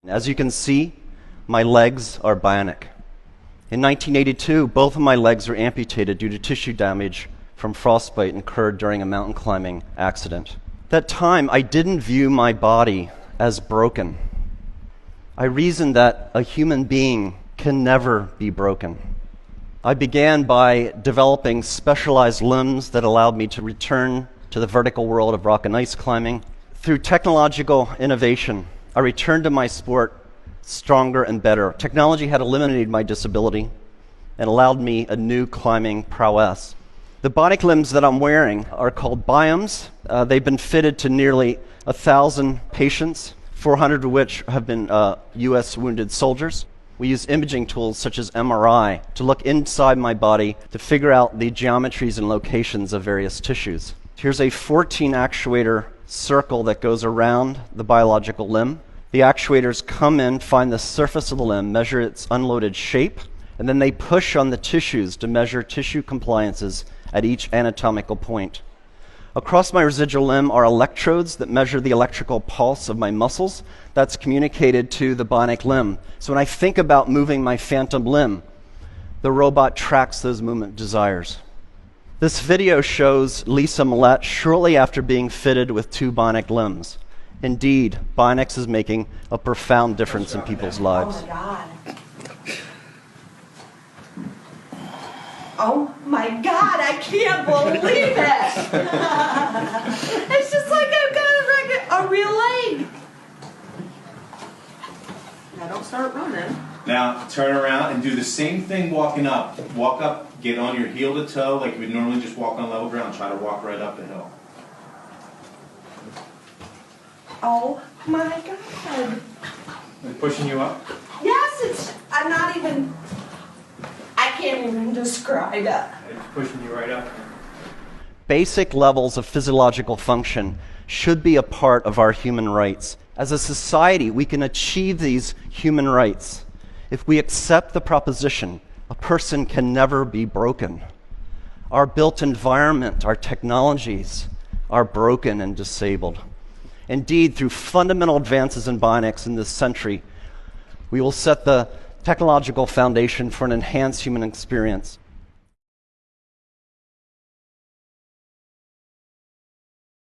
As you can see, my legs are bionic. In 1982, both of my legs were amputated due to tissue damage from frostbite incurred during a mountain climbing accident. At that time, I didn't view my body as broken. I reasoned that a human being can never be broken. I began by developing specialized limbs that allowed me to return to the vertical world of rock and ice climbing. Through technological innovation, I returned to my sport stronger and better. Technology had eliminated my disability and allowed me a new climbing prowess. The bionic limbs that I'm wearing are called biomes. They've been fitted to nearly 1,000 patients, 400 of which have been U.S. wounded soldiers. We use imaging tools such as MRI to look inside my body to figure out the geometries and locations of various tissues. Here's a 14 actuator circle that goes around the biological limb. The actuators come in, find the surface of the limb, measure its unloaded shape, and then they push on the tissues to measure tissue compliances at each anatomical point. Across my residual limb are electrodes that measure the electrical pulse of my muscles. That's communicated to the bionic limb. So when I think about moving my phantom limb, the robot tracks those movement desires. This video shows Lisa Millette shortly after being fitted with 2 bionic limbs. Indeed, Bionics is making a profound difference in people's lives. Oh my God. Oh my God, I can't believe it. It's just like I've got a real leg. Now don't start running. Now turn around and do the same thing walking up. Walk up, get on your heel to toe like you would normally just walk on level ground. Try to walk right up the hill. Oh my God. They're pushing you up? Yes, I can't even describe it. It's pushing you right up. Basic levels of physiological function should be a part of our human rights. As a society, we can achieve these human rights if we accept the proposition a person can never be broken. Our built environment, our technologies are broken and disabled. Indeed, through fundamental advances in bionics in this century, we will set the technological foundation for an enhanced human experience.